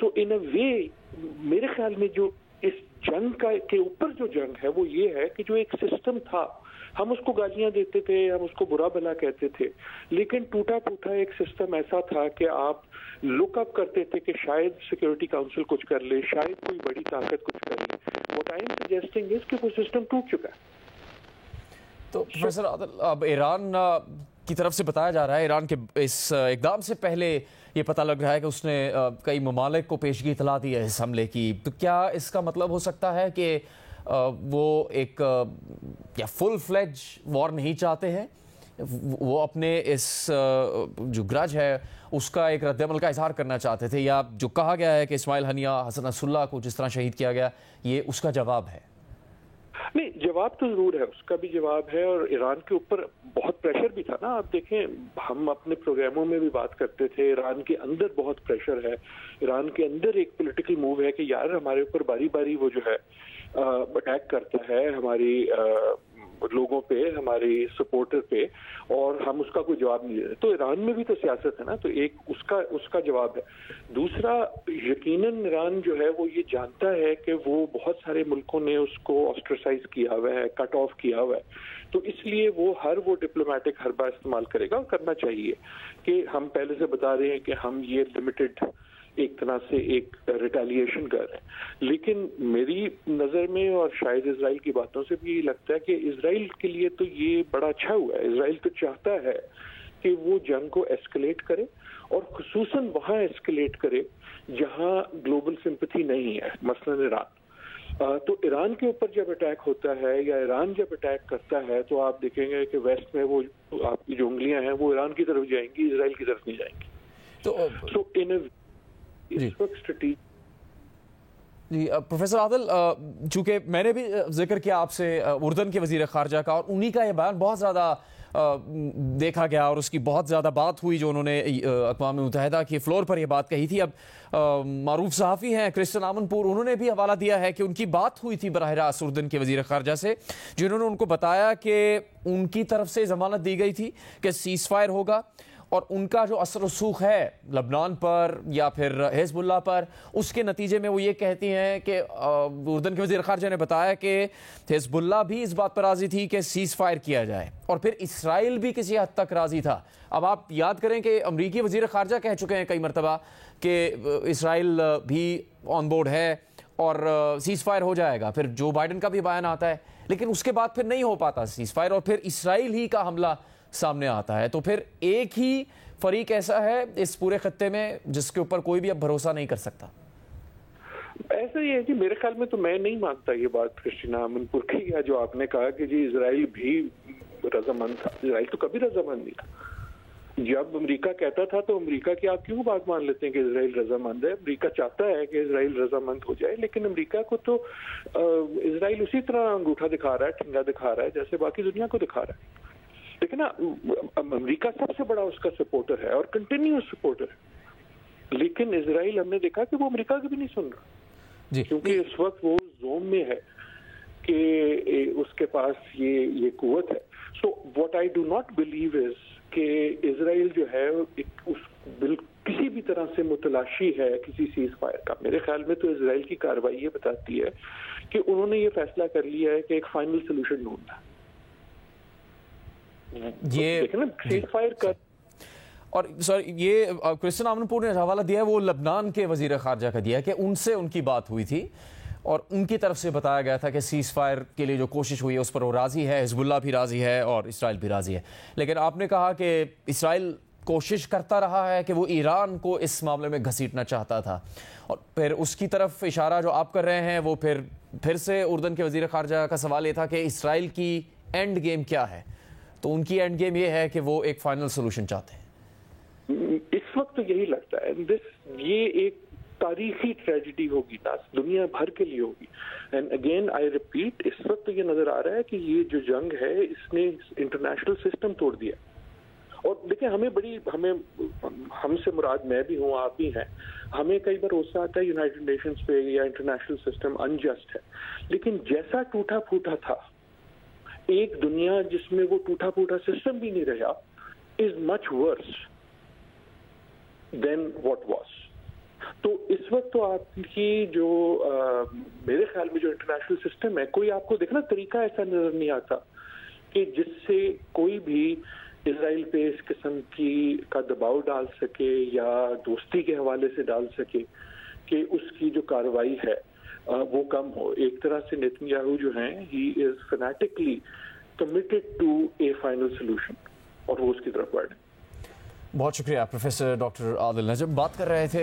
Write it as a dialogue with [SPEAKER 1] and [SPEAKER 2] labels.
[SPEAKER 1] سو ان اے وے میرے خیال میں جو اس جنگ کے اوپر جو جنگ ہے وہ یہ ہے کہ جو ایک سسٹم تھا، ہم اس کو گالیاں دیتے تھے، ہم اس کو برا بھلا کہتے تھے، لیکن ٹوٹا پھوٹا ایک سسٹم ایسا تھا کہ آپ لک اپ کرتے تھے کہ شاید سیکورٹی کاؤنسل کچھ کر لے، شاید کوئی بڑی طاقت کچھ کر لے. واٹ آئی ایم سجیسٹنگ از کہ وہ سسٹم ٹوٹ چکا ہے.
[SPEAKER 2] تو پروفیسر عادل، اب ایران کی طرف سے بتایا جا رہا ہے، ایران کے اس اقدام سے پہلے یہ پتہ لگ رہا ہے کہ اس نے کئی ممالک کو پیشگی اطلاع دی ہے اس حملے کی. تو کیا اس کا مطلب ہو سکتا ہے کہ وہ ایک یا فل فلیج وار نہیں چاہتے ہیں، وہ اپنے اس جو گرج ہے اس کا ایک رد عمل کا اظہار کرنا چاہتے تھے، یا جو کہا گیا ہے کہ اسماعیل ہنیہ، حسن نصر اللہ کو جس طرح شہید کیا گیا، یہ اس کا جواب ہے؟
[SPEAKER 1] نہیں، جواب تو ضرور ہے، اس کا بھی جواب ہے، اور ایران کے اوپر بہت پریشر بھی تھا نا. آپ دیکھیں، ہم اپنے پروگراموں میں بھی بات کرتے تھے، ایران کے اندر بہت پریشر ہے، ایران کے اندر ایک پولیٹیکل موو ہے کہ یار ہمارے اوپر باری باری وہ جو ہے اٹیک کرتا ہے ہماری لوگوں پہ، ہماری سپورٹر پہ، اور ہم اس کا کوئی جواب نہیں دے رہے. تو ایران میں بھی تو سیاست ہے نا، تو ایک اس کا جواب ہے. دوسرا، یقیناً ایران جو ہے وہ یہ جانتا ہے کہ وہ بہت سارے ملکوں نے اس کو آسٹرسائز کیا ہوا ہے، کٹ آف کیا ہوا ہے، تو اس لیے وہ وہ ڈپلومیٹک حربہ استعمال کرے گا، اور کرنا چاہیے. کہ ہم پہلے سے بتا رہے ہیں کہ ہم یہ لمیٹڈ ایک طرح سے ایک ریٹیلیشن کر رہے ہیں. لیکن میری نظر میں، اور شاید اسرائیل کی باتوں سے بھی لگتا ہے کہ اسرائیل کے لیے تو یہ بڑا اچھا ہوا ہے. اسرائیل تو چاہتا ہے کہ وہ جنگ کو ایسکلیٹ کرے، اور خصوصاً وہاں ایسکلیٹ کرے جہاں گلوبل سمپتھی نہیں ہے، مثلاً ایران. تو ایران کے اوپر جب اٹیک ہوتا ہے یا ایران جب اٹیک کرتا ہے تو آپ دیکھیں گے کہ ویسٹ میں وہ آپ کی جو انگلیاں ہیں وہ ایران کی طرف جائیں گی، اسرائیل کی طرف نہیں جائیں گی. تو
[SPEAKER 2] جی پروفیسر عادل، چونکہ میں نے بھی ذکر کیا آپ سے اردن کے وزیر خارجہ کا، اور انہی کا یہ بیان بہت زیادہ دیکھا گیا اور اس کی بہت زیادہ بات ہوئی جو انہوں نے اقوام متحدہ کے فلور پر یہ بات کہی تھی. اب معروف صحافی ہیں کرسٹن آمنپور، انہوں نے بھی حوالہ دیا ہے کہ ان کی بات ہوئی تھی براہ راست اردن کے وزیر خارجہ سے، جنہوں نے ان کو بتایا کہ ان کی طرف سے ضمانت دی گئی تھی کہ سیز فائر ہوگا، اور ان کا جو اثر رسوخ ہے لبنان پر یا پھر حزب اللہ پر، اس کے نتیجے میں وہ یہ کہتی ہیں کہ اردن کے وزیر خارجہ نے بتایا کہ حزب اللہ بھی اس بات پر راضی تھی کہ سیز فائر کیا جائے، اور پھر اسرائیل بھی کسی حد تک راضی تھا. اب آپ یاد کریں کہ امریکی وزیر خارجہ کہہ چکے ہیں کئی مرتبہ کہ اسرائیل بھی آن بورڈ ہے اور سیز فائر ہو جائے گا. پھر جو بائیڈن کا بھی بیان آتا ہے، لیکن اس کے بعد پھر نہیں ہو پاتا سیز فائر، اور پھر اسرائیل ہی کا حملہ سامنے آتا ہے. تو پھر ایک ہی فریق ایسا ہے اس پورے خطے میں جس کے اوپر کوئی بھی اب بھروسہ نہیں کر سکتا.
[SPEAKER 1] ایسا ہی ہے جی، میرے خیال میں تو میں نہیں مانتا یہ بات کرسٹن آمنپور کی، یا جو آپ نے کہا کہ جی اسرائیل بھی رضامند تھا. اسرائیل تو کبھی رضامند نہیں تھا. جب امریکہ کہتا تھا تو امریکہ کی آپ کیوں بات مان لیتے ہیں کہ اسرائیل رضامند ہے؟ امریکہ چاہتا ہے کہ اسرائیل رضامند ہو جائے، لیکن امریکہ کو تو اسرائیل اسی طرح انگوٹھا دکھا رہا ہے، ٹھنگا دکھا رہا ہے جیسے باقی دنیا کو دکھا رہا ہے. لیکن امریکہ سب سے بڑا اس کا سپورٹر ہے اور کنٹینیوس سپورٹر ہے، لیکن اسرائیل ہم نے دیکھا کہ وہ امریکہ کی بھی نہیں سن رہا، کیونکہ اس وقت وہ زوم میں ہے کہ اس کے پاس یہ قوت ہے. So what I do not believe is کہ اسرائیل جو ہے کسی بھی طرح سے متلاشی ہے کسی سیز فائر کا. میرے خیال میں تو اسرائیل کی کارروائی یہ بتاتی ہے کہ انہوں نے یہ فیصلہ کر لیا ہے کہ ایک فائنل سولوشن ڈھونڈنا ہے.
[SPEAKER 2] اور سر یہ کرسٹن آمنپور نے حوالہ دیا ہے وہ لبنان کے وزیر خارجہ کا دیا ہے کہ ان سے ان کی بات ہوئی تھی اور ان کی طرف سے بتایا گیا تھا کہ سیز فائر کے لیے جو کوشش ہوئی ہے اس پر وہ راضی ہے، حزب اللہ بھی راضی ہے اور اسرائیل بھی راضی ہے. لیکن آپ نے کہا کہ اسرائیل کوشش کرتا رہا ہے کہ وہ ایران کو اس معاملے میں گھسیٹنا چاہتا تھا، اور پھر اس کی طرف اشارہ جو آپ کر رہے ہیں وہ پھر سے اردن کے وزیر خارجہ کا سوال یہ تھا کہ اسرائیل کی اینڈ گیم کیا ہے. تو ان کی اینڈ گیم یہ ہے کہ وہ ایک فائنل سولوشن چاہتے ہیں.
[SPEAKER 1] اس وقت تو یہی لگتا ہے یہ ایک تاریخی ٹریجڈی ہوگی، دنیا بھر کے لیے ہوگی. اینڈ اگین آئی ریپیٹ، اس وقت تو یہ نظر آ رہا ہے کہ یہ جو جنگ ہے اس نے انٹرنیشنل سسٹم توڑ دیا. اور دیکھیں ہم سے مراد میں بھی ہوں، آپ بھی ہیں، ہمیں کئی بار غصہ آتا ہے یونائٹڈ نیشنز پہ یا انٹرنیشنل سسٹم انجسٹ ہے، لیکن جیسا ٹوٹا پھوٹا تھا ایک دنیا جس میں وہ ٹوٹا پھوٹا سسٹم بھی نہیں رہا از مچ ورس دین واٹ واز. تو اس وقت تو آپ کی جو میرے خیال میں جو انٹرنیشنل سسٹم ہے، کوئی آپ کو دیکھنا طریقہ ایسا نظر نہیں آتا کہ جس سے کوئی بھی اسرائیل پہ اس قسم کا دباؤ ڈال سکے یا دوستی کے حوالے سے ڈال سکے کہ اس کی جو کارروائی ہے وہ کم ہو. ایک طرح سے نیتن یاہو جو ہیں he is fanatically committed to a final solution اور وہ اس کی طرف بڑھے.
[SPEAKER 2] بہت شکریہ پروفیسر ڈاکٹر عادل نجم. بات کر رہے تھے